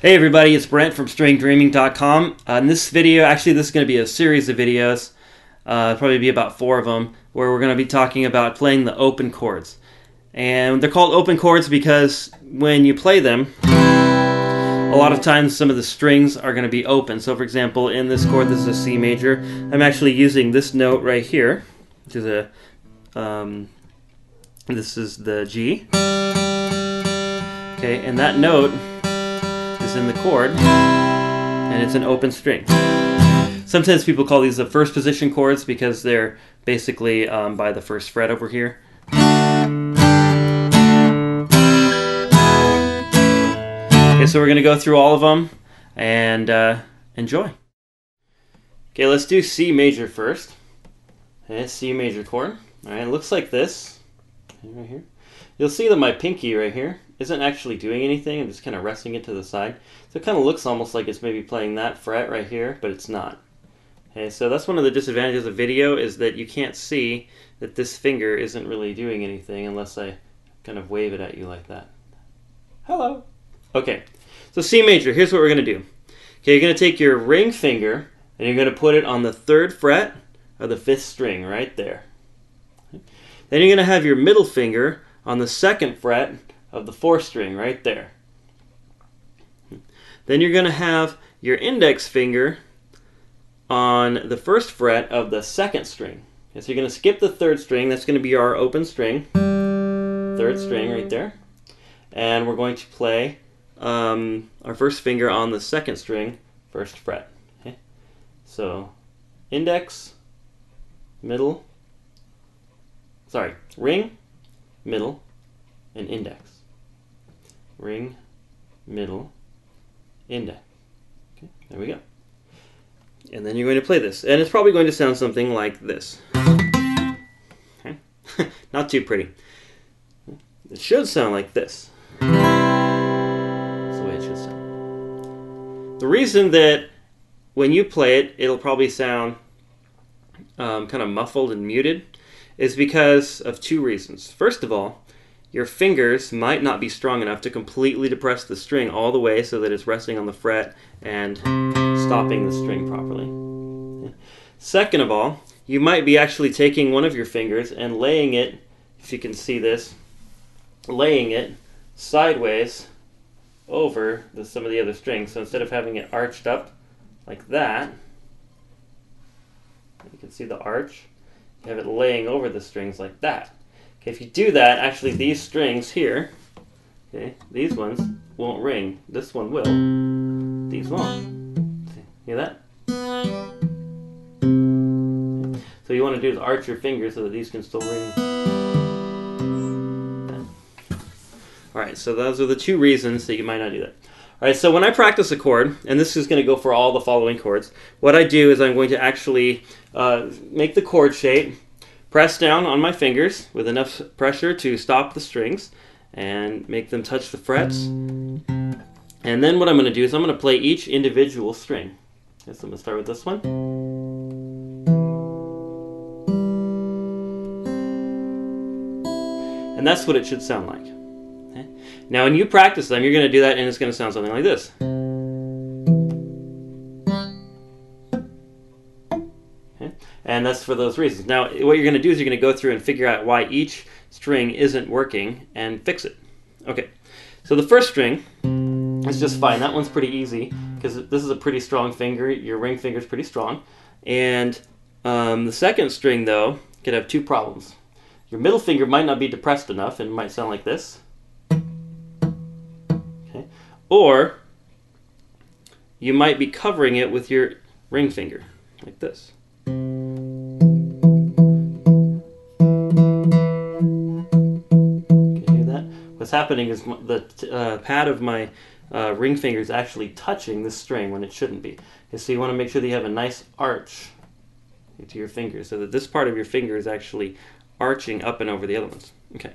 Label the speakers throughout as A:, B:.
A: Hey everybody, it's Brent from stringdreaming.com. In this video, actually this is going to be a series of videos, probably be about 4 of them, where we're going to be talking about playing the open chords. And they're called open chords because when you play them, a lot of times some of the strings are going to be open. So for example, in this chord, this is a C major, I'm actually using this note right here, which is a, this is the G. Okay, and that note is in the chord, and it's an open string. Sometimes people call these the first position chords because they're basically by the first fret over here. Okay, so we're going to go through all of them and enjoy. Okay, let's do C major first. Okay, C major chord. All right, it looks like this right here. You'll see that my pinky right here isn't actually doing anything. I'm just kind of resting it to the side. So it kind of looks almost like it's maybe playing that fret right here, but it's not. Okay, so that's one of the disadvantages of video, is that you can't see that this finger isn't really doing anything unless I kind of wave it at you like that. Hello. Okay, so C major, here's what we're going to do. Okay, you're going to take your ring finger and you're going to put it on the 3rd fret of the 5th string right there. Then you're going to have your middle finger on the 2nd fret of the 4th string right there. Then you're going to have your index finger on the 1st fret of the 2nd string. Okay, so you're going to skip the 3rd string. That's going to be our open string. 3rd string right there. And we're going to play our 1st finger on the 2nd string, 1st fret. Okay? So index, middle, ring, middle, and index. Ring, middle, index. Okay, there we go. And then you're going to play this. And it's probably going to sound something like this. Okay? Not too pretty. It should sound like this. That's the way it should sound. The reason that when you play it, it'll probably sound kind of muffled and muted is because of 2 reasons. First of all, your fingers might not be strong enough to completely depress the string all the way so that it's resting on the fret and stopping the string properly. Second of all, you might be actually taking one of your fingers and laying it, if you can see this, laying it sideways over some of the other strings. So instead of having it arched up like that, you can see the arch, you have it laying over the strings like that. Okay, if you do that, actually these strings here, okay, these ones won't ring. This one will. These won't. See, hear that? Okay. So you want to do is arch your fingers so that these can still ring. Alright, so those are the 2 reasons that you might not do that. Alright, so when I practice a chord, and this is going to go for all the following chords, what I do is I'm going to actually make the chord shape, press down on my fingers with enough pressure to stop the strings and make them touch the frets. And then what I'm going to do is I'm going to play each individual string. Okay, so I'm going to start with this one. And that's what it should sound like. Okay? Now when you practice them, you're going to do that and it's going to sound something like this. And that's for those reasons. Now, what you're going to do is you're going to go through and figure out why each string isn't working and fix it. Okay, so the first string is just fine. That one's pretty easy because this is a pretty strong finger. Your ring finger is pretty strong. And the second string, though, could have 2 problems. Your middle finger might not be depressed enough and it might sound like this. Okay. Or you might be covering it with your ring finger, like this. What's happening is the pad of my ring finger is actually touching this string when it shouldn't be. Okay, so you want to make sure that you have a nice arch to your fingers so that this part of your finger is actually arching up and over the other ones. Okay.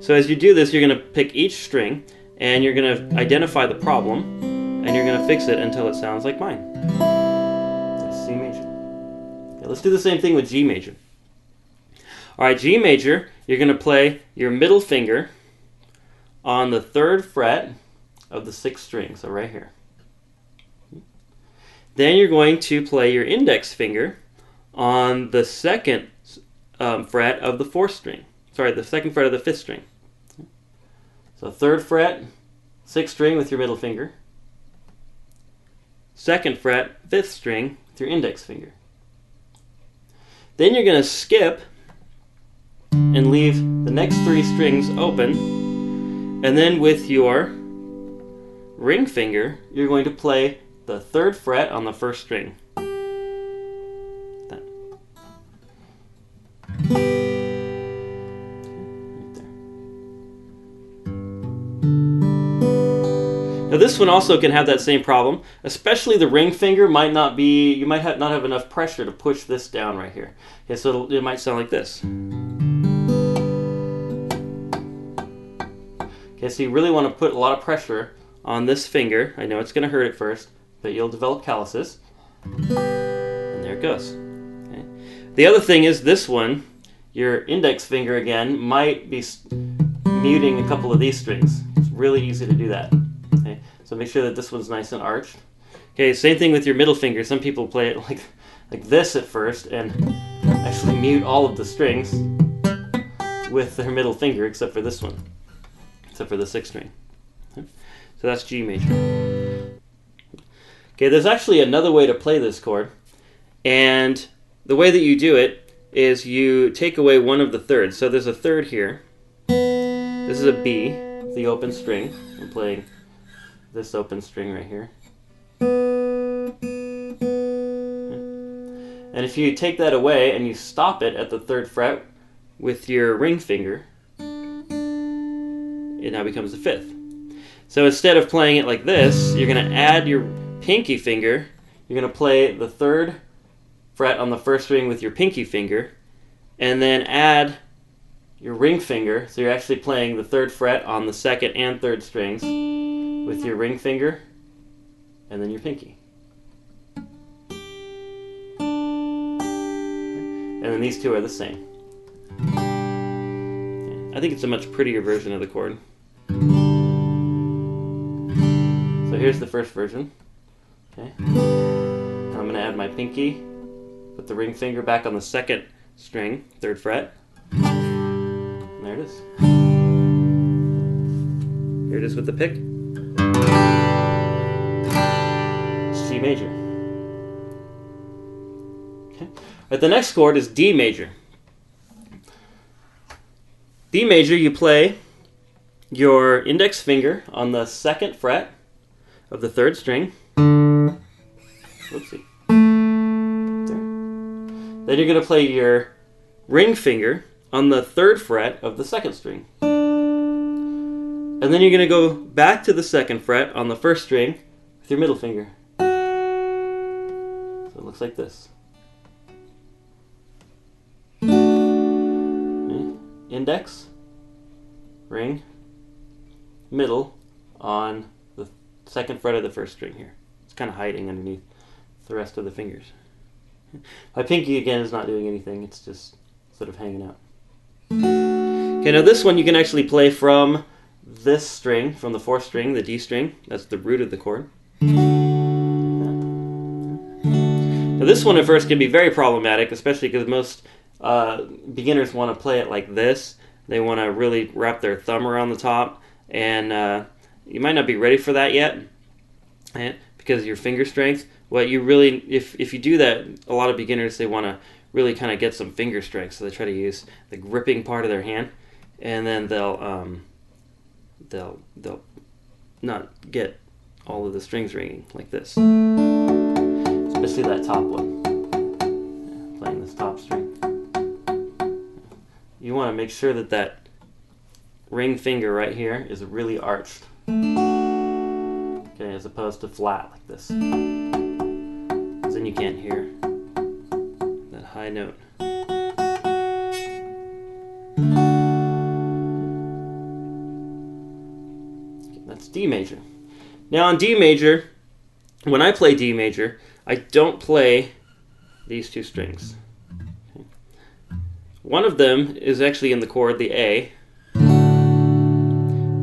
A: So as you do this, you're going to pick each string and you're going to identify the problem and you're going to fix it until it sounds like mine. That's C major. Okay, let's do the same thing with G major. All right, G major, you're going to play your middle finger on the 3rd fret of the 6th string, so right here. Then you're going to play your index finger on the 2nd fret of the 4th string. Sorry, the 2nd fret of the 5th string. So 3rd fret, 6th string with your middle finger. 2nd fret, 5th string with your index finger. Then you're going to skip and leave the next 3 strings open, and then with your ring finger, you're going to play the 3rd fret on the 1st string. That. Right there. Now this one also can have that same problem, especially the ring finger might not be, you might not have enough pressure to push this down right here. Okay, so it might sound like this. Okay, so you really want to put a lot of pressure on this finger. I know it's going to hurt at first, but you'll develop calluses. And there it goes. Okay. The other thing is this one, your index finger again, might be muting a couple of these strings. It's really easy to do that. Okay, so make sure that this one's nice and arched. Okay, same thing with your middle finger. Some people play it like this at first and actually mute all of the strings with their middle finger except for this one. Except for the 6th string. So that's G major. Okay, there's actually another way to play this chord, and the way that you do it is you take away one of the thirds. So there's a 3rd here. This is a B, the open string. I'm playing this open string right here. And if you take that away and you stop it at the 3rd fret with your ring finger, it now becomes the 5th. So instead of playing it like this, you're going to add your pinky finger. You're going to play the 3rd fret on the 1st string with your pinky finger, and then add your ring finger. So you're actually playing the 3rd fret on the 2nd and 3rd strings with your ring finger, and then your pinky. And then these two are the same. I think it's a much prettier version of the chord. So here's the first version. Okay. Now I'm going to add my pinky, put the ring finger back on the 2nd string, 3rd fret. And there it is. Here it is with the pick. It's G major. Okay. Right, the next chord is D major. D major, you play your index finger on the 2nd fret of the 3rd string. Whoopsie. There. Then you're going to play your ring finger on the 3rd fret of the 2nd string. And then you're going to go back to the 2nd fret on the 1st string with your middle finger. So it looks like this. Index, ring, middle on the 2nd fret of the 1st string here. It's kind of hiding underneath the rest of the fingers. My pinky again is not doing anything, it's just sort of hanging out. Okay, now this one you can actually play from this string, from the 4th string, the D string. That's the root of the chord. Now this one at first can be very problematic, especially because most beginners want to play it like this. They want to really wrap their thumb around the top, and you might not be ready for that yet because of your finger strength. What you really, if you do that, a lot of beginners, they want to really kind of get some finger strength, so they try to use the gripping part of their hand, and then they'll not get all of the strings ringing like this, especially that top one. Playing this top string. You want to make sure that that ring finger right here is really arched. Okay, as opposed to flat like this. Because then you can't hear that high note. Okay, that's D major. Now on D major, when I play D major, I don't play these two strings. One of them is actually in the chord, the A,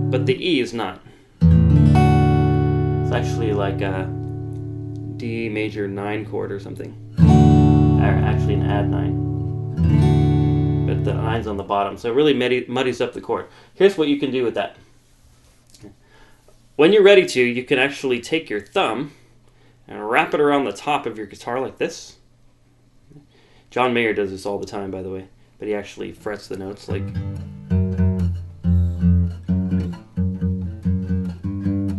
A: but the E is not. It's actually like a D major 9 chord or something. Actually an add 9. But the 9's on the bottom, so it really muddies up the chord. Here's what you can do with that. When you're ready to, you can actually take your thumb and wrap it around the top of your guitar like this. John Mayer does this all the time, by the way, but he actually frets the notes like...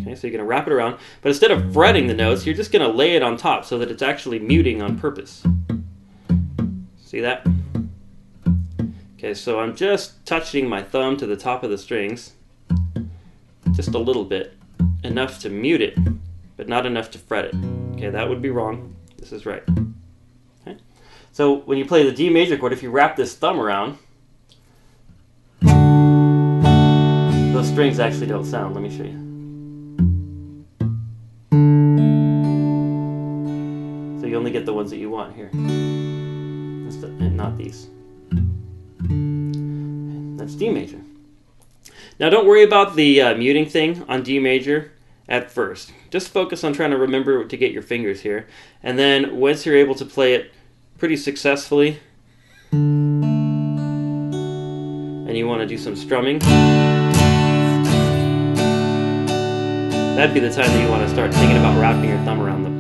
A: Okay, so you're going to wrap it around, but instead of fretting the notes, you're just going to lay it on top so that it's actually muting on purpose. See that? Okay, so I'm just touching my thumb to the top of the strings, just a little bit, enough to mute it, but not enough to fret it. Okay, that would be wrong. This is right. Okay? So when you play the D major chord, if you wrap this thumb around, those strings actually don't sound. Let me show you. So you only get the ones that you want here, and not these. That's D major. Now don't worry about the muting thing on D major at first. Just focus on trying to remember to get your fingers here. And then once you're able to play it pretty successfully, and you want to do some strumming, that'd be the time that you want to start thinking about wrapping your thumb around them.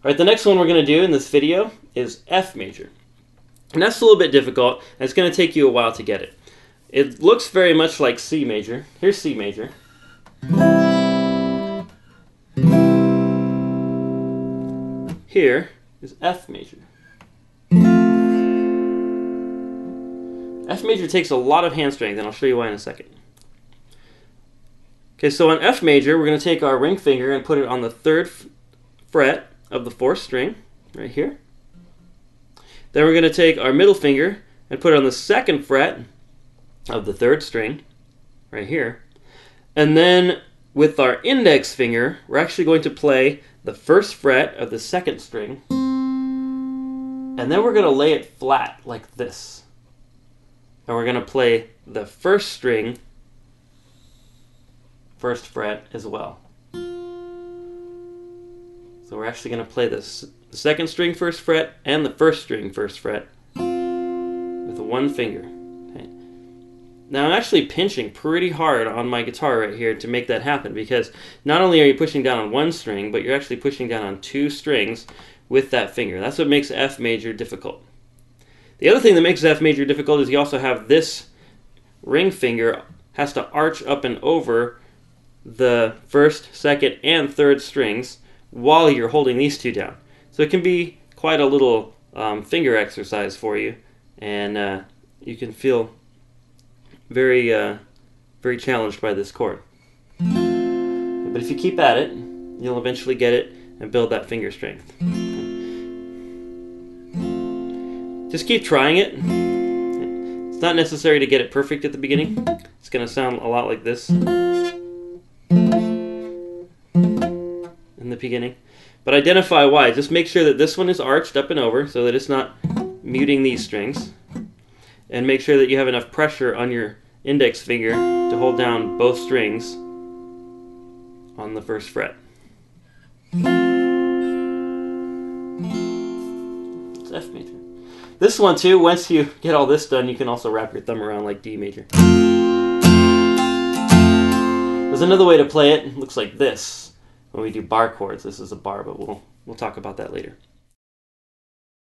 A: Alright, the next one we're going to do in this video is F major. And that's a little bit difficult, and it's going to take you a while to get it. It looks very much like C major. Here's C major. Here is F major. F major takes a lot of hand strength, and I'll show you why in a second. Okay, so on F major, we're going to take our ring finger and put it on the 3rd fret of the 4th string, right here. Then we're going to take our middle finger and put it on the 2nd fret of the 3rd string, right here. And then with our index finger, we're actually going to play the 1st fret of the 2nd string. And then we're going to lay it flat like this. And we're going to play the 1st string, 1st fret as well. So we're actually going to play this, the 2nd string 1st fret and the 1st string 1st fret with one finger. Okay. Now I'm actually pinching pretty hard on my guitar right here to make that happen, because not only are you pushing down on one string, but you're actually pushing down on 2 strings with that finger. That's what makes F major difficult. The other thing that makes F major difficult is you also have this ring finger has to arch up and over the 1st, 2nd, and 3rd strings while you're holding these 2 down. So it can be quite a little finger exercise for you, and you can feel very, very challenged by this chord. But if you keep at it, you'll eventually get it and build that finger strength. Just keep trying it. It's not necessary to get it perfect at the beginning. It's going to sound a lot like this in the beginning. But identify why. Just make sure that this one is arched up and over so that it's not muting these strings. And make sure that you have enough pressure on your index finger to hold down both strings on the 1st fret. It's F major. This one too, once you get all this done, you can also wrap your thumb around like D major. There's another way to play it. It looks like this when we do bar chords. This is a bar, but we'll talk about that later.